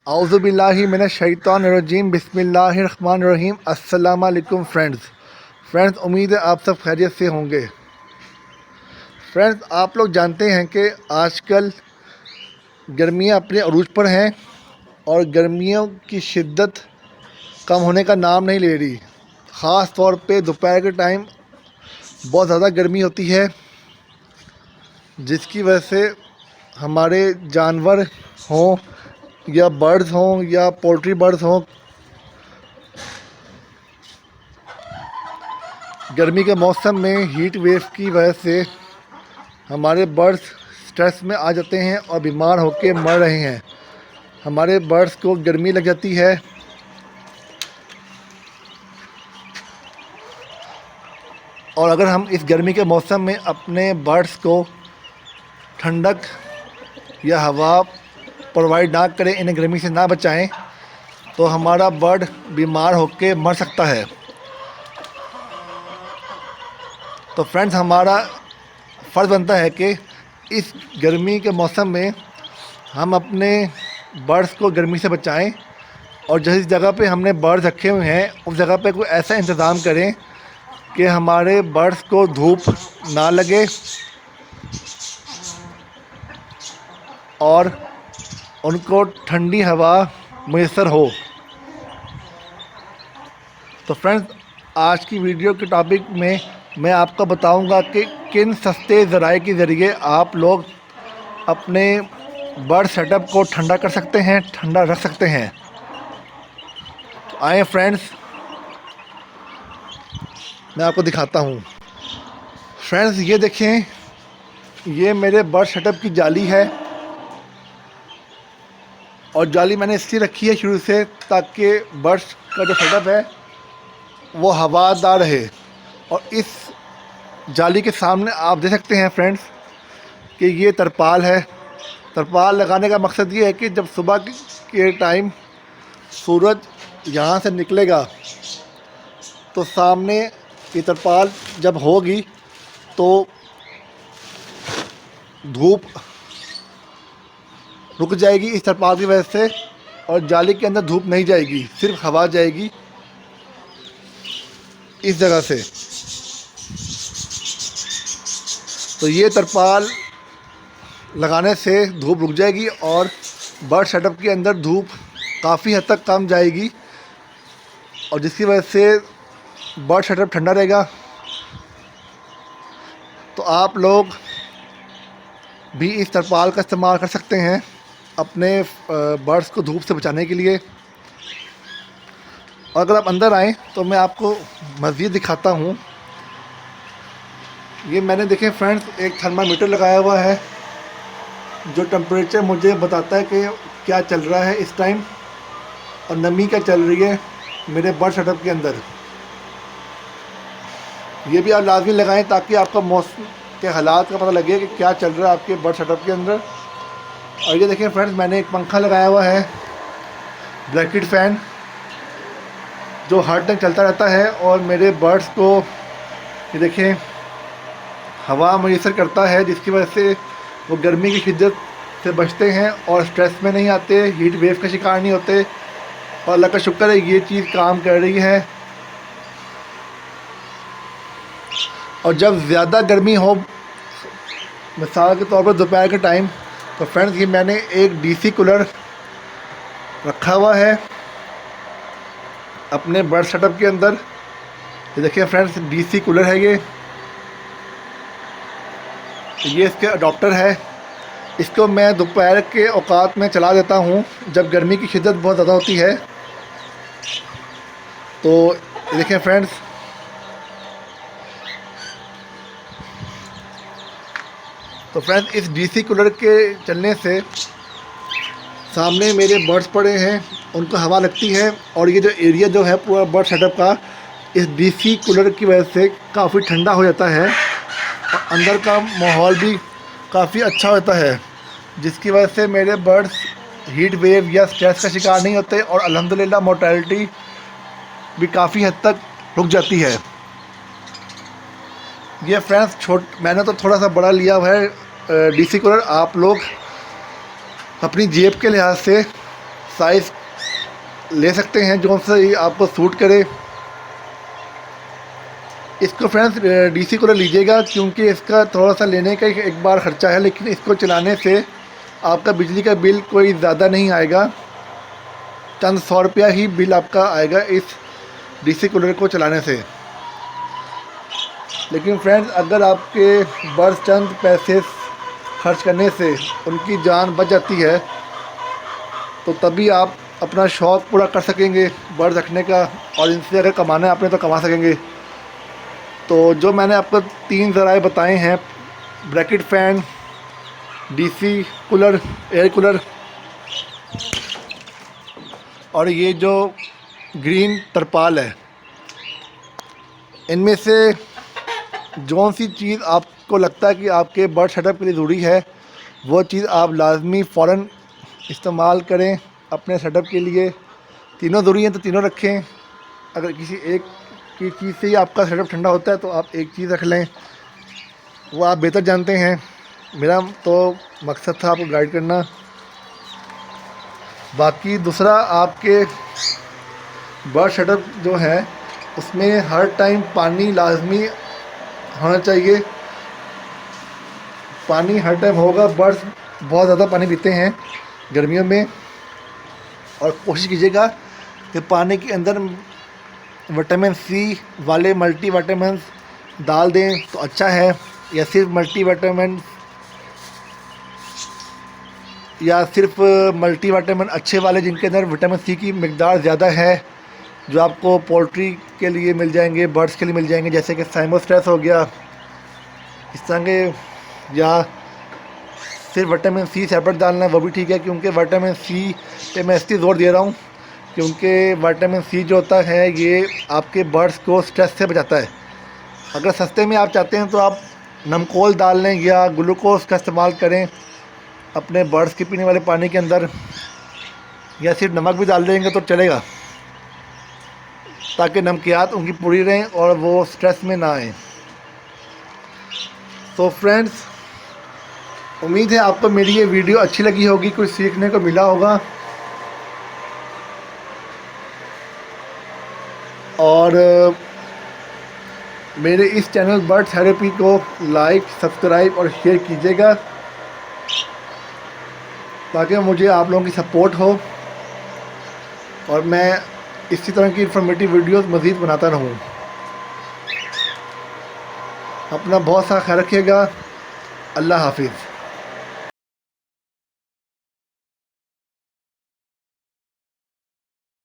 औज़ुबिल्लाहि मिनश्शैतानिर्रजीम बिस्मिल्लाहिर्रहमानिर्रहीम। अस्सलाम वालेकुम फ्रेंड्स, उम्मीद है आप सब खैरियत से होंगे। फ्रेंड्स, आप लोग जानते हैं कि आजकल गर्मियां अपने अरूज पर हैं और गर्मियों की शिद्दत कम होने का नाम नहीं ले रही। ख़ास तौर पे दोपहर के टाइम बहुत ज़्यादा गर्मी होती है, जिसकी वजह से हमारे जानवर हों या बर्ड्स हों या पोल्ट्री बर्ड्स हों, गर्मी के मौसम में हीट वेव की वजह से हमारे बर्ड्स स्ट्रेस में आ जाते हैं और बीमार होकर मर रहे हैं। हमारे बर्ड्स को गर्मी लग जाती है और अगर हम इस गर्मी के मौसम में अपने बर्ड्स को ठंडक या हवा प्रोवाइड ना करें, इन्हें गर्मी से ना बचाएं, तो हमारा बर्ड बीमार होकर मर सकता है। तो फ्रेंड्स, हमारा फ़र्ज़ बनता है कि इस गर्मी के मौसम में हम अपने बर्ड्स को गर्मी से बचाएं और जिस जगह पे हमने बर्ड्स रखे हुए हैं उस जगह पे कोई ऐसा इंतज़ाम करें कि हमारे बर्ड्स को धूप ना लगे और उनको ठंडी हवा मुयस्सर हो। तो फ्रेंड्स, आज की वीडियो के टॉपिक में मैं आपको बताऊंगा कि किन सस्ते ज़राए के ज़रिए आप लोग अपने बर्ड सेटअप को ठंडा कर सकते हैं, ठंडा रख सकते हैं। तो आए फ्रेंड्स, मैं आपको दिखाता हूँ। फ्रेंड्स, ये देखें, ये मेरे बर्ड सेटअप की जाली है और जाली मैंने इसलिए रखी है शुरू से ताकि बर्ड्स का जो सेटअप है वो हवादार रहे। और इस जाली के सामने आप देख सकते हैं फ्रेंड्स कि ये तरपाल है। तरपाल लगाने का मकसद ये है कि जब सुबह के टाइम सूरज यहाँ से निकलेगा तो सामने ये तरपाल जब होगी तो धूप रुक जाएगी इस तरपाल की वजह से और जाली के अंदर धूप नहीं जाएगी, सिर्फ हवा जाएगी इस जगह से। तो ये तरपाल लगाने से धूप रुक जाएगी और बर्ड सेटअप के अंदर धूप काफ़ी हद तक कम जाएगी और जिसकी वजह से बर्ड सेटअप ठंडा रहेगा। तो आप लोग भी इस तरपाल का इस्तेमाल कर सकते हैं अपने बर्ड्स को धूप से बचाने के लिए। और अगर आप अंदर आएँ तो मैं आपको मज़ीद दिखाता हूँ। ये मैंने देखें फ्रेंड्स, एक थर्मामीटर लगाया हुआ है जो टेम्परेचर मुझे बताता है कि क्या चल रहा है इस टाइम और नमी क्या चल रही है मेरे बर्ड सेटअप के अंदर। ये भी आप लाजमी लगाएं ताकि आपका मौसम के हालात का पता लगे कि क्या चल रहा है आपके बर्ड सेटअप के अंदर। और ये देखें फ्रेंड्स, मैंने एक पंखा लगाया हुआ है, ब्लैकेट फ़ैन, जो हर टाइम चलता रहता है और मेरे बर्ड्स को ये देखें हवा मुयस्सर करता है, जिसकी वजह से वो गर्मी की शिद्दत से बचते हैं और स्ट्रेस में नहीं आते, हीट वेव का शिकार नहीं होते। और अल्लाह का शुक्र है ये चीज़ काम कर रही है। और जब ज़्यादा गर्मी हो, मिसाल के तौर पर दोपहर के टाइम, तो फ्रेंड्स ये मैंने एक डीसी कूलर रखा हुआ है अपने बर्ड सेटअप के अंदर। ये देखिए फ्रेंड्स, डीसी कूलर है ये इसके अडॉप्टर है। इसको मैं दोपहर के औकात में चला देता हूँ जब गर्मी की शिद्दत बहुत ज़्यादा होती है। तो देखें फ्रेंड्स, इस डीसी कूलर के चलने से सामने मेरे बर्ड्स पड़े हैं, उनको हवा लगती है और ये जो एरिया जो है पूरा बर्ड सेटअप का इस डीसी कूलर की वजह से काफ़ी ठंडा हो जाता है और अंदर का माहौल भी काफ़ी अच्छा होता है, जिसकी वजह से मेरे बर्ड्स हीट वेव या स्ट्रेस का शिकार नहीं होते और अल्हम्दुलिल्लाह मोर्टेलिटी भी काफ़ी हद तक रुक जाती है। ये फ्रेंड्स मैंने तो थोड़ा सा बड़ा लिया हुआ है डीसी कूलर। आप लोग अपनी जेब के लिहाज से साइज़ ले सकते हैं जो से आपको सूट करे। इसको फ्रेंड्स डीसी कूलर लीजिएगा, क्योंकि इसका थोड़ा सा लेने का एक बार ख़र्चा है, लेकिन इसको चलाने से आपका बिजली का बिल कोई ज़्यादा नहीं आएगा। चंद 100 रुपया ही बिल आपका आएगा इस डीसी कूलर को चलाने से। लेकिन फ्रेंड्स अगर आपके बर्ड्स चंद पैसे खर्च करने से उनकी जान बच जाती है, तो तभी आप अपना शौक़ पूरा कर सकेंगे बर्ड रखने का, और इनसे अगर कमाना है आपने तो कमा सकेंगे। तो जो मैंने आपको 3 ज़राए बताए हैं, bracket fan, DC cooler, air cooler और ये जो ग्रीन तरपाल है, इनमें से जौन सी चीज़ आपको लगता है कि आपके बर्ड सेटअप के लिए ज़रूरी है, वो चीज़ आप लाजमी फ़ौरन इस्तेमाल करें अपने सेटअप के लिए। तीनों ज़रूरी हैं तो तीनों रखें। अगर किसी एक की चीज़ से ही आपका सेटअप ठंडा होता है तो आप एक चीज़ रख लें, वो आप बेहतर जानते हैं। मेरा तो मकसद था आपको गाइड करना। बाकी दूसरा, आपके बर्ड सेटअप जो है उसमें हर टाइम पानी लाजमी होना चाहिए। पानी हर टाइम होगा। बर्ड्स बहुत ज़्यादा पानी पीते हैं गर्मियों में, और कोशिश कीजिएगा कि पानी के अंदर विटामिन सी वाले मल्टी विटामिन डाल दें तो अच्छा है, या सिर्फ मल्टी विटामिन अच्छे वाले जिनके अंदर विटामिन सी की मिकदार ज़्यादा है, जो आपको पोल्ट्री के लिए मिल जाएंगे, बर्ड्स के लिए मिल जाएंगे, जैसे कि साइमोस्ट्रेस हो गया, इस तरह के। या सिर्फ विटामिन सी सेपरेट डालना है वो भी ठीक है, क्योंकि विटामिन सी पे मैं इसलिए ज़ोर दे रहा हूँ क्योंकि विटामिन सी जो होता है ये आपके बर्ड्स को स्ट्रेस से बचाता है। अगर सस्ते में आप चाहते हैं तो आप नमकोल डाल लें या ग्लूकोज का इस्तेमाल करें अपने बर्ड्स के पीने वाले पानी के अंदर, या सिर्फ नमक भी डाल देंगे तो चलेगा, ताकि नमकियात उनकी पूरी रहें और वो स्ट्रेस में ना आए। तो फ्रेंड्स, उम्मीद है आपको मेरी ये वीडियो अच्छी लगी होगी, कुछ सीखने को मिला होगा। और मेरे इस चैनल बर्ड थेरेपी को लाइक, सब्सक्राइब और शेयर कीजिएगा, ताकि मुझे आप लोगों की सपोर्ट हो और मैं इसी तरह की इन्फॉर्मेटिव वीडियोस मज़ीद बनाता रहूँ। अपना बहुत सा ख्याल रखिएगा। अल्लाह हाफिज़।